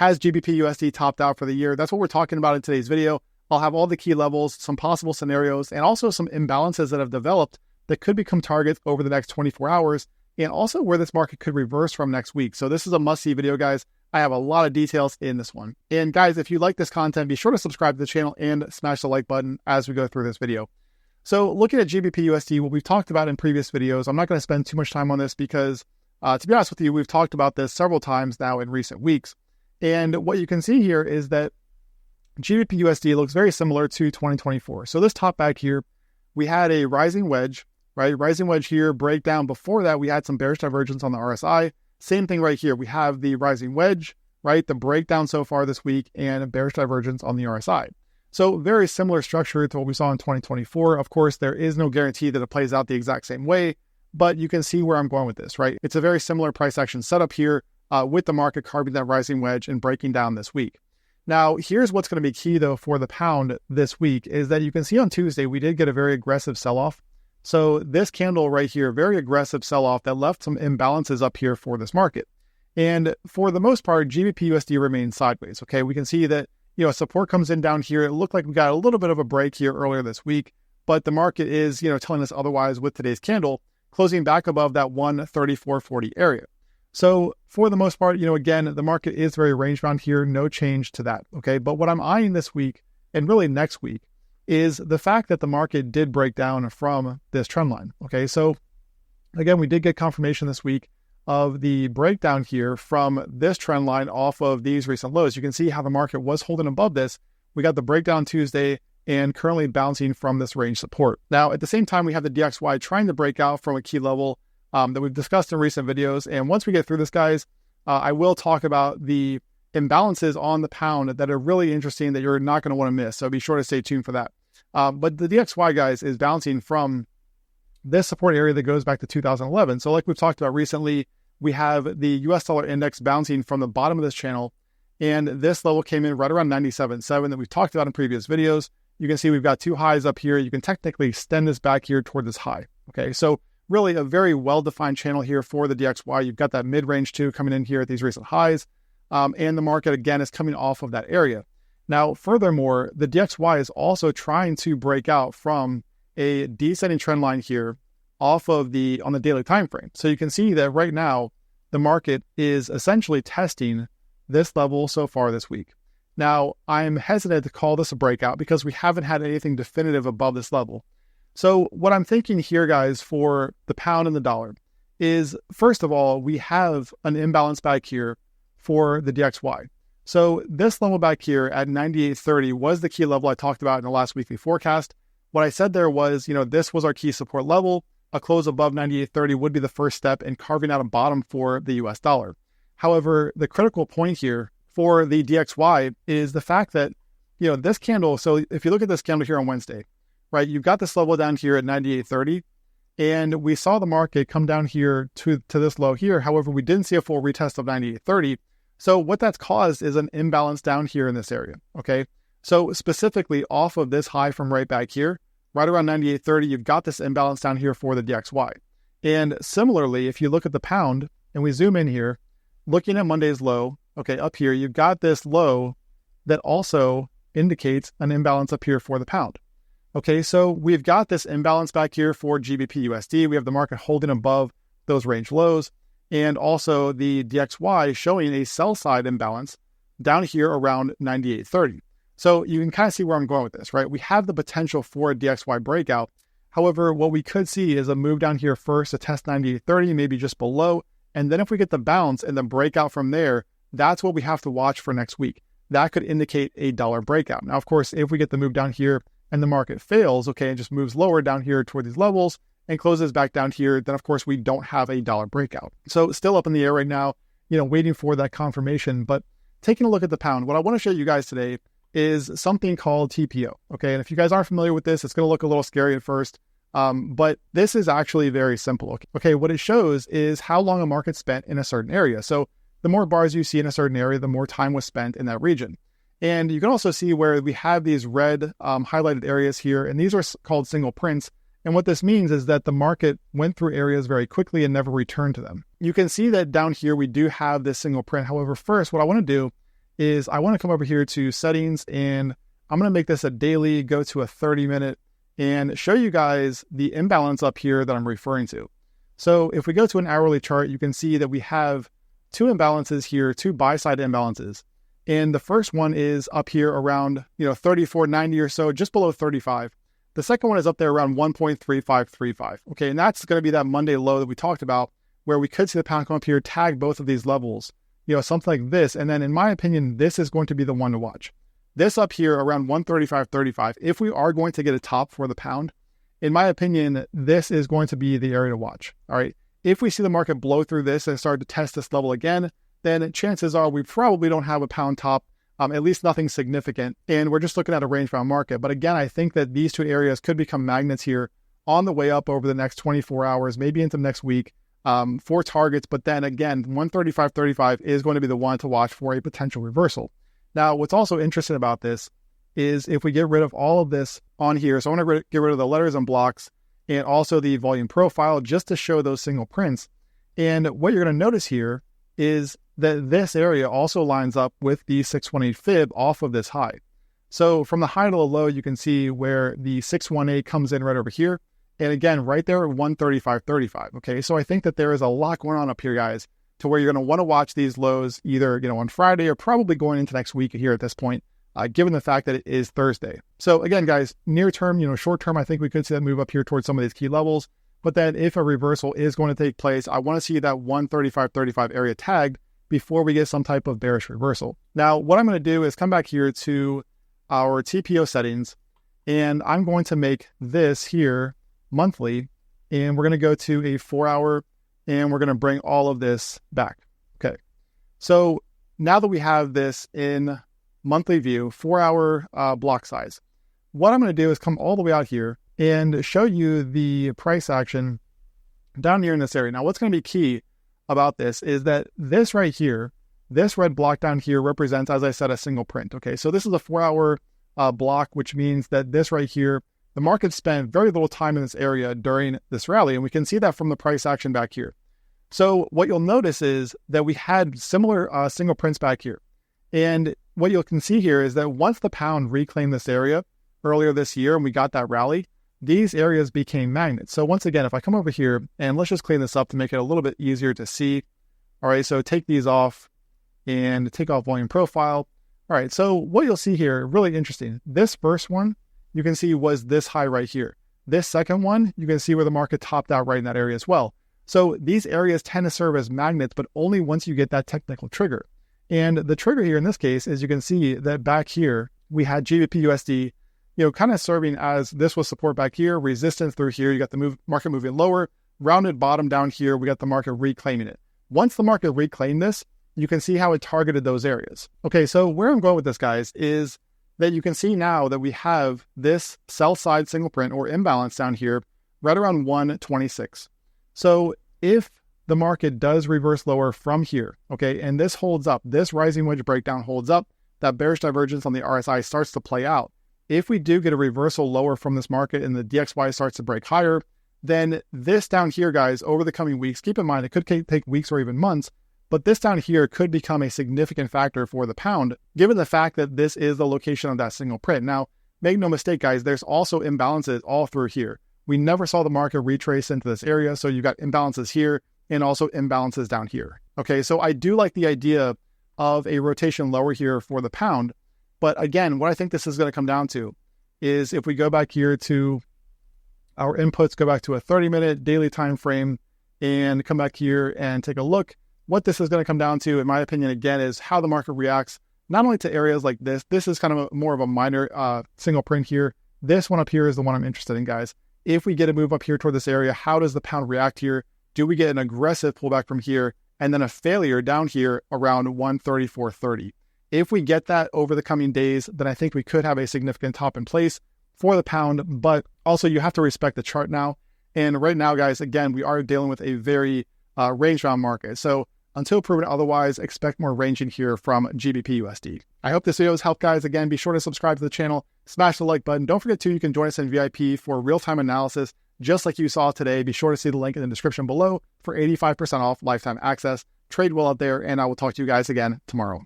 has GBPUSD topped out for the year? That's what we're talking about in today's video. I'll have all the key levels, some possible scenarios, and also some imbalances that have developed that could become targets over the next 24 hours, and also where this market could reverse from next week. So this is a must-see video, guys. I have a lot of details in this one. And guys, if you like this content, be sure to subscribe to the channel and smash the like button as we go through this video. So looking at GBPUSD, what we've talked about in previous videos, I'm not going to spend too much time on this because, to be honest with you, we've talked about this several times now in recent weeks. And what you can see here is that GBPUSD looks very similar to 2024. So this top back here, we had a rising wedge, right? Rising wedge here, breakdown. Before that, we had some bearish divergence on the RSI. Same thing right here. We have the rising wedge, right? The breakdown so far this week and a bearish divergence on the RSI. So very similar structure to what we saw in 2024. Of course, there is no guarantee that it plays out the exact same way, but you can see where I'm going with this, right? It's a very similar price action setup here with the market carving that rising wedge and breaking down this week. Now, here's what's going to be key though for the pound this week is that you can see on Tuesday, we did get a very aggressive sell-off. So this candle right here, very aggressive sell-off that left some imbalances up here for this market. And for the most part, GBPUSD remains sideways. Okay, we can see that, support comes in down here. It looked like we got a little bit of a break here earlier this week, but the market is, telling us otherwise with today's candle, closing back above that 134.40 area. So for the most part, again, the market is very range bound here, no change to that. Okay, but what I'm eyeing this week and really next week is the fact that the market did break down from this trend line. Okay, so again, we did get confirmation this week of the breakdown here from this trend line off of these recent lows. You can see how the market was holding above this. We got the breakdown Tuesday and currently bouncing from this range support. Now, at the same time, we have the DXY trying to break out from a key level that we've discussed in recent videos. And once we get through this, guys, I will talk about the imbalances on the pound that are really interesting that you're not going to want to miss. So be sure to stay tuned for that. But the DXY, guys, is bouncing from this support area that goes back to 2011. So like we've talked about recently, we have the US dollar index bouncing from the bottom of this channel. And this level came in right around 97.7 that we've talked about in previous videos. You can see we've got two highs up here. You can technically extend this back here toward this high. Okay, so really a very well-defined channel here for the DXY. You've got that mid-range too coming in here at these recent highs. And the market, again, is coming off of that area. Now, furthermore, the DXY is also trying to break out from a descending trend line here off of on the daily time frame. So you can see that right now, the market is essentially testing this level so far this week. Now, I'm hesitant to call this a breakout because we haven't had anything definitive above this level. So what I'm thinking here, guys, for the pound and the dollar is, first of all, we have an imbalance back here for the DXY. So this level back here at 98.30 was the key level I talked about in the last weekly forecast. What I said there was, this was our key support level. A close above 98.30 would be the first step in carving out a bottom for the US dollar. However, the critical point here for the DXY is the fact that, this candle, so if you look at this candle here on Wednesday, right, you've got this level down here at 98.30, and we saw the market come down here to this low here. However, we didn't see a full retest of 98.30. So what that's caused is an imbalance down here in this area, okay? So specifically off of this high from right back here, right around 98.30, you've got this imbalance down here for the DXY. And similarly, if you look at the pound and we zoom in here, looking at Monday's low, okay, up here, you've got this low that also indicates an imbalance up here for the pound. Okay, so we've got this imbalance back here for GBPUSD. We have the market holding above those range lows, and also the DXY showing a sell side imbalance down here around 98.30. So you can kind of see where I'm going with this, right? We have the potential for a DXY breakout. However, what we could see is a move down here first to test 98.30, maybe just below. And then if we get the bounce and the breakout from there, that's what we have to watch for next week. That could indicate a dollar breakout. Now, of course, if we get the move down here and the market fails, okay, and just moves lower down here toward these levels and closes back down here, then of course we don't have a dollar breakout. So still up in the air right now, waiting for that confirmation. But taking a look at the pound, what I want to show you guys today is something called TPO. Okay, and if you guys aren't familiar with this, it's going to look a little scary at first, but this is actually very simple. Okay, what it shows is how long a market spent in a certain area. So the more bars you see in a certain area, the more time was spent in that region. And you can also see where we have these red highlighted areas here, and these are called single prints. And what this means is that the market went through areas very quickly and never returned to them. You can see that down here we do have this single print. However, first, what I want to do is I want to come over here to settings, and I'm going to make this a daily, go to a 30-minute, and show you guys the imbalance up here that I'm referring to. So if we go to an hourly chart, you can see that we have two imbalances here, two buy-side imbalances. And the first one is up here around 34.90 or so, just below 35. The second one is up there around 1.3535. Okay, and that's going to be that Monday low that we talked about, where we could see the pound come up here, tag both of these levels, something like this. And then in my opinion, this is going to be the one to watch. This up here around 135.35, if we are going to get a top for the pound, in my opinion, this is going to be the area to watch. All right. If we see the market blow through this and start to test this level again, then chances are we probably don't have a pound top, at least nothing significant. And we're just looking at a range-bound market. But again, I think that these two areas could become magnets here on the way up over the next 24 hours, maybe into next week, for targets. But then again, 135.35 is going to be the one to watch for a potential reversal. Now, what's also interesting about this is if we get rid of all of this on here, so I want to get rid of the letters and blocks and also the volume profile just to show those single prints. And what you're going to notice here is that this area also lines up with the 618 fib off of this high. So from the high to the low, you can see where the 618 comes in right over here. And again, right there at 135.35. Okay, so I think that there is a lot going on up here, guys, to where you're going to want to watch these lows either, on Friday or probably going into next week here at this point, given the fact that it is Thursday. So again, guys, near term, short term, I think we could see that move up here towards some of these key levels. But then if a reversal is going to take place, I want to see that 135.35 area tagged before we get some type of bearish reversal. Now, what I'm going to do is come back here to our TPO settings, and I'm going to make this here monthly, and we're going to go to a 4-hour, and we're going to bring all of this back. Okay. So now that we have this in monthly view, 4-hour block size, what I'm going to do is come all the way out here and show you the price action down here in this area. Now, what's going to be key about this is that this right here, this red block down here represents, as I said, a single print. Okay, so this is a 4-hour block, which means that this right here, the market spent very little time in this area during this rally, and we can see that from the price action back here. So what you'll notice is that we had similar single prints back here. And what you can see here is that once the pound reclaimed this area earlier this year and we got that rally, these areas became magnets. So once again, if I come over here and let's just clean this up to make it a little bit easier to see. All right, so take these off and take off volume profile. All right, so what you'll see here, really interesting. This first one, you can see was this high right here. This second one, you can see where the market topped out right in that area as well. So these areas tend to serve as magnets, but only once you get that technical trigger. And the trigger here in this case is you can see that back here, we had GBPUSD, kind of serving as this was support back here, resistance through here. You got the market moving lower, rounded bottom down here. We got the market reclaiming it. Once the market reclaimed this, you can see how it targeted those areas. Okay, so where I'm going with this, guys, is that you can see now that we have this sell side single print or imbalance down here right around 126. So if the market does reverse lower from here, okay, and this holds up, this rising wedge breakdown holds up, that bearish divergence on the RSI starts to play out. If we do get a reversal lower from this market and the DXY starts to break higher, then this down here, guys, over the coming weeks, keep in mind, it could take weeks or even months, but this down here could become a significant factor for the pound, given the fact that this is the location of that single print. Now, make no mistake, guys, there's also imbalances all through here. We never saw the market retrace into this area, so you got imbalances here and also imbalances down here. Okay, so I do like the idea of a rotation lower here for the pound. But again, what I think this is going to come down to is if we go back here to our inputs, go back to a 30-minute daily time frame and come back here and take a look. What this is going to come down to, in my opinion, again, is how the market reacts, not only to areas like this. This is kind of more of a minor single print here. This one up here is the one I'm interested in, guys. If we get a move up here toward this area, how does the pound react here? Do we get an aggressive pullback from here and then a failure down here around 134.30? If we get that over the coming days, then I think we could have a significant top in place for the pound, but also you have to respect the chart now. And right now, guys, again, we are dealing with a very range-bound market. So until proven otherwise, expect more ranging here from GBPUSD. I hope this video has helped, guys. Again, be sure to subscribe to the channel, smash the like button. Don't forget, too, you can join us in VIP for real-time analysis, just like you saw today. Be sure to see the link in the description below for 85% off lifetime access. Trade well out there, and I will talk to you guys again tomorrow.